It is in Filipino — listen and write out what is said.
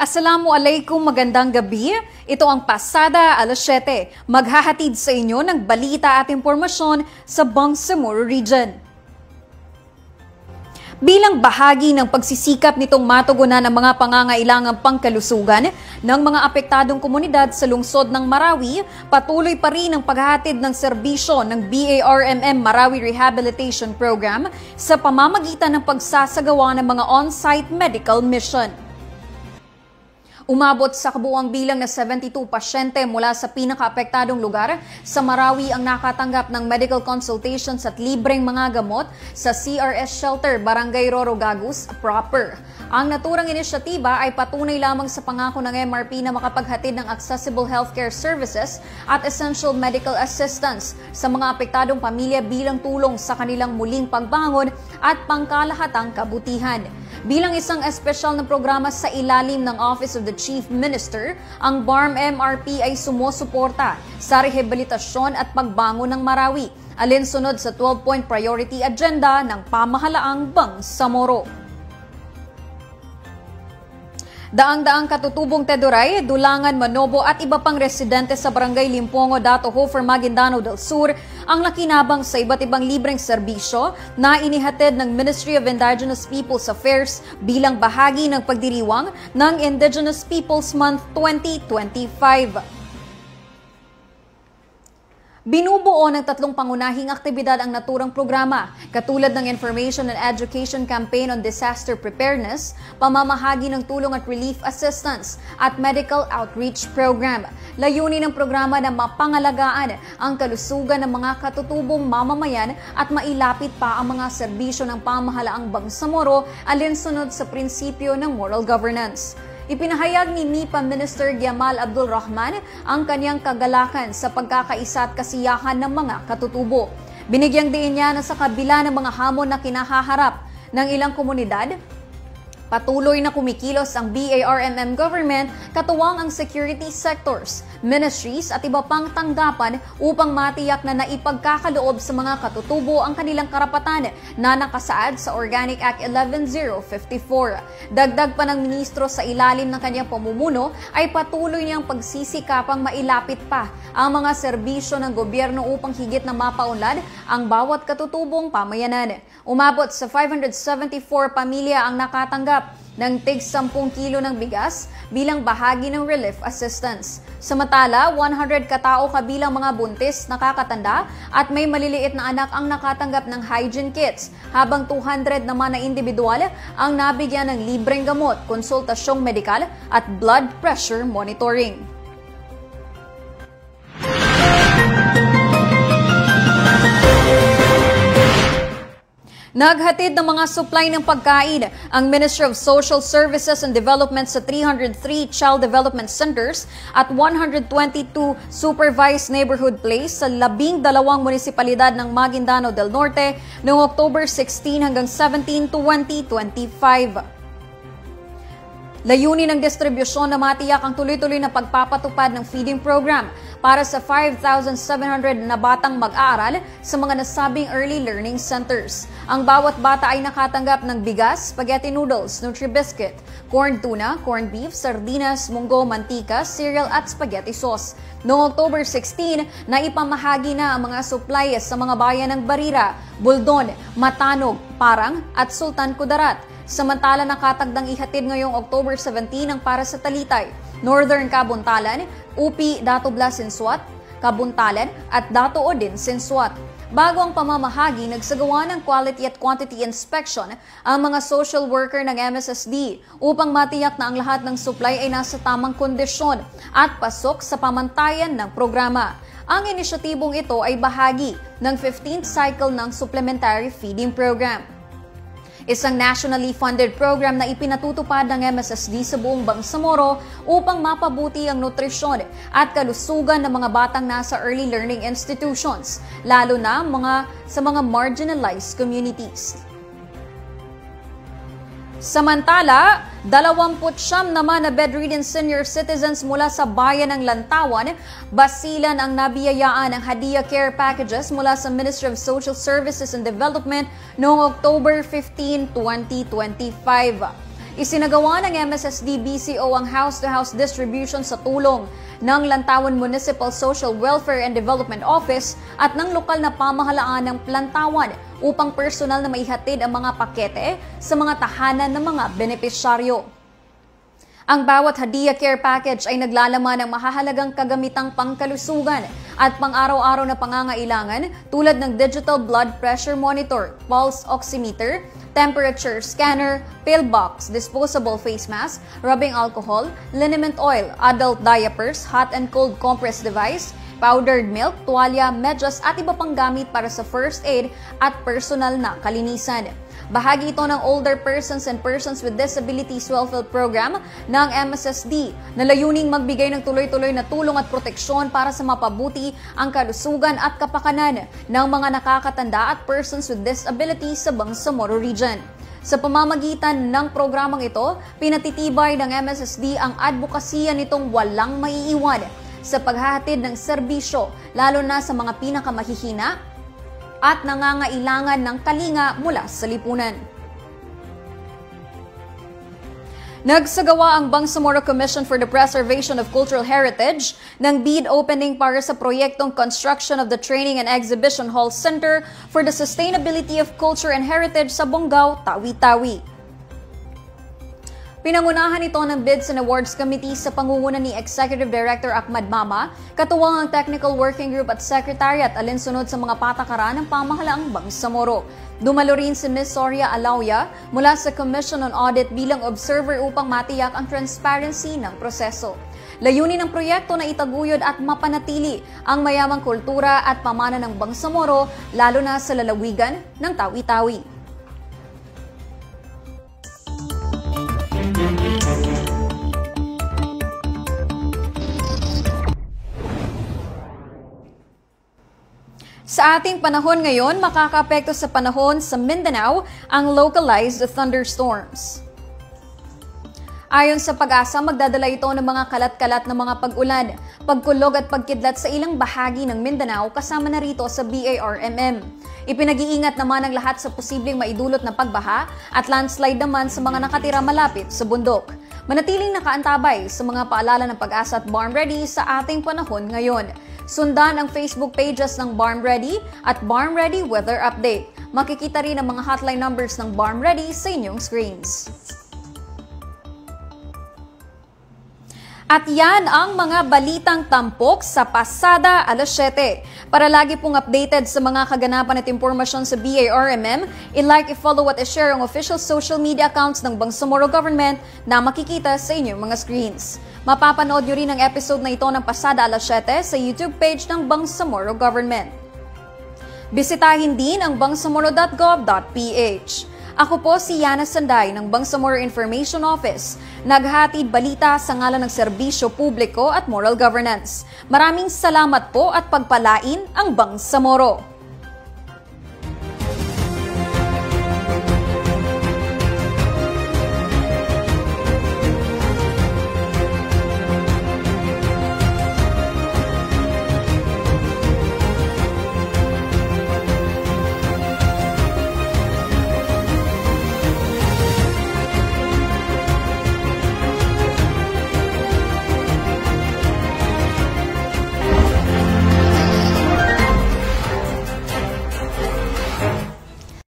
Assalamualaikum, magandang gabi. Ito ang Pasada alas 7. Maghahatid sa inyo ng balita at impormasyon sa Bangsamoro Region. Bilang bahagi ng pagsisikap nitong matugunan ang mga pangangailangang pangkalusugan ng mga apektadong komunidad sa lungsod ng Marawi, patuloy pa rin ang paghahatid ng serbisyo ng BARMM Marawi Rehabilitation Program sa pamamagitan ng pagsasagawa ng mga on-site medical mission. Umabot sa kabuuang bilang na 72 pasyente mula sa pinakaapektadong lugar sa Marawi ang nakatanggap ng medical consultations at libreng mga gamot sa CRS Shelter, Barangay Roro Gagus proper. Ang naturang inisyatiba ay patunay lamang sa pangako ng MRP na makapaghatid ng accessible healthcare services at essential medical assistance sa mga apektadong pamilya bilang tulong sa kanilang muling pagbangon at pangkalahatang kabutihan. Bilang isang espesyal na programa sa ilalim ng Office of the Chief Minister, ang BARMM-MRP ay sumusuporta sa rehabilitasyon at pagbangon ng Marawi, alinsunod sa 12-point priority agenda ng pamahalaang Bangsamoro. Daang-daang katutubong Teduray, Dulangan, Manobo at iba pang residente sa Barangay Limpongo, Dato Hofer, Maguindanao del Sur ang nakinabang sa iba't ibang libreng serbisyo na inihatid ng Ministry of Indigenous Peoples Affairs bilang bahagi ng pagdiriwang ng Indigenous Peoples Month 2025. Binubuo ng tatlong pangunahing aktibidad ang naturang programa, katulad ng Information and Education Campaign on Disaster Preparedness, pamamahagi ng tulong at relief assistance, at Medical Outreach Program. Layunin ng programa na mapangalagaan ang kalusugan ng mga katutubong mamamayan at mailapit pa ang mga serbisyo ng pamahalaang Bangsamoro alinsunod sa prinsipyo ng moral governance. Ipinahayag ni MIPA Minister Giamal Abdul Rahman ang kanyang kagalakan sa pagkakaisa at kasiyahan ng mga katutubo. Binigyang diin niya na sa kabila ng mga hamon na kinahaharap ng ilang komunidad, patuloy na kumikilos ang BARMM government katuwang ang security sectors, ministries at iba pang tanggapan upang matiyak na naipagkakaloob sa mga katutubo ang kanilang karapatan na nakasaad sa Organic Act 11054. Dagdag pa ng ministro sa ilalim ng kanyang pamumuno ay patuloy niyang pagsisikapang mailapit pa ang mga serbisyo ng gobyerno upang higit na mapaunlad ang bawat katutubong pamayanan. Umabot sa 574 pamilya ang nakatanggap ng tig 10 kilo ng bigas bilang bahagi ng relief assistance. Samantala, 100 katao kabilang mga buntis, nakakatanda at may maliliit na anak ang nakatanggap ng hygiene kits, habang 200 naman na individual ang nabigyan ng libreng gamot, konsultasyong medikal at blood pressure monitoring. Naghatid ng mga supply ng pagkain ang Ministry of Social Services and Development sa 303 Child Development Centers at 122 Supervised Neighborhood Place sa 12 munisipalidad ng Maguindanao del Norte noong October 16 hanggang 17, 2025. Layunin ng distribusyon na matiyak ang tuloy-tuloy na pagpapatupad ng feeding program para sa 5,700 na batang mag-aaral sa mga nasabing early learning centers. Ang bawat bata ay nakatanggap ng bigas, spaghetti noodles, Nutri-Biscuit, corned tuna, corned beef, sardinas, munggo, mantika, cereal at spaghetti sauce. Noong October 16, naipamahagi na ang mga supplies sa mga bayan ng Barira, Buldon, Matanog, Parang at Sultan Kudarat. Samantala nakatagdang ihatid ngayong October 17 ang para sa Talitay, Northern Kabuntalan, UP Dato Blas Sinsuat, Kabuntalan at Dato Odin Sinsuat. Bago ang pamamahagi, nagsagawa ng quality at quantity inspection ang mga social worker ng MSSD upang matiyak na ang lahat ng supply ay nasa tamang kondisyon at pasok sa pamantayan ng programa. Ang inisyatibong ito ay bahagi ng 15th cycle ng Supplementary Feeding Program. Isang nationally funded program na ipinatutupad ng MSSD sa buong Bangsamoro upang mapabuti ang nutrisyon at kalusugan ng mga batang nasa early learning institutions, lalo na sa mga marginalized communities. Samantala, 29 naman na bedridden senior citizens mula sa bayan ng Lantawan, Basilan ang nabiyayaan ng Hadia Care Packages mula sa Ministry of Social Services and Development noong October 15, 2025. Isinagawa ng MSSD-BCO ang house-to-house distribution sa tulong ng Lantawan Municipal Social Welfare and Development Office at ng lokal na pamahalaan ng Plantawan upang personal na maihatid ang mga pakete sa mga tahanan ng mga benepisyaryo. Ang bawat Hadiya Care Package ay naglalaman ng mahahalagang kagamitang pangkalusugan at pang-araw-araw na pangangailangan tulad ng digital blood pressure monitor, pulse oximeter, temperature scanner, pill box, disposable face mask, rubbing alcohol, liniment oil, adult diapers, hot and cold compress device, powdered milk, tuwalya, medyas at iba pang gamit para sa first aid at personal na kalinisan. Bahagi ito ng Older Persons and Persons with Disabilities Welfare Program ng MSSD na layuning magbigay ng tuloy-tuloy na tulong at proteksyon para sa mapabuti ang kalusugan at kapakanan ng mga nakakatanda at persons with disabilities sa Bangsamoro Region. Sa pamamagitan ng programang ito, pinatitibay ng MSSD ang advokasya nitong walang maiiwan sa paghahatid ng serbisyo lalo na sa mga pinakamahihina at nangangailangan ng kalinga mula sa lipunan. Nagsagawa ang Bangsamoro Commission for the Preservation of Cultural Heritage ng bid opening para sa proyektong Construction of the Training and Exhibition Hall Center for the Sustainability of Culture and Heritage sa Bonggao, Tawi-Tawi. Pinangunahan ito ng Bids and Awards Committee sa pangunguna ni Executive Director Ahmad Mama, katuwang ang Technical Working Group at Secretariat alinsunod sa mga patakaran ng pamahalaang Bangsamoro. Dumalo rin si Ms. Soria Alauya mula sa Commission on Audit bilang observer upang matiyak ang transparency ng proseso. Layunin ng proyekto na itaguyod at mapanatili ang mayamang kultura at pamana ng Bangsamoro, lalo na sa lalawigan ng Tawi-Tawi. Sa ating panahon ngayon, makakaapekto sa panahon sa Mindanao ang localized thunderstorms. Ayon sa Pag-asa, magdadala ito ng mga kalat-kalat na mga pag-ulan, pagkulog at pagkidlat sa ilang bahagi ng Mindanao kasama na rito sa BARMM. Ipinag-iingat naman ang lahat sa posibleng maidulot na pagbaha at landslide naman sa mga nakatira malapit sa bundok. Manatiling nakaantabay sa mga paalala ng Pag-asa at Barm Ready sa ating panahon ngayon. Sundan ang Facebook pages ng Barm Ready at Barm Ready Weather Update. Makikita rin ang mga hotline numbers ng Barm Ready sa inyong screens. At yan ang mga balitang tampok sa pasada alas 7. Para lagi pong updated sa mga kaganapan at impormasyon sa BARMM, i-like, i-follow at i-share ang official social media accounts ng Bangsamoro Government na makikita sa inyong mga screens. Mapapanood nyo rin ang episode na ito ng pasada alas 7 sa YouTube page ng Bangsamoro Government. Bisitahin din ang bangsamoro.gov.ph. Ako po si Yana Sanday ng Bangsamoro Information Office, naghatid balita sa ngalan ng serbisyo publiko at moral governance. Maraming salamat po at pagpalain ang Bangsamoro.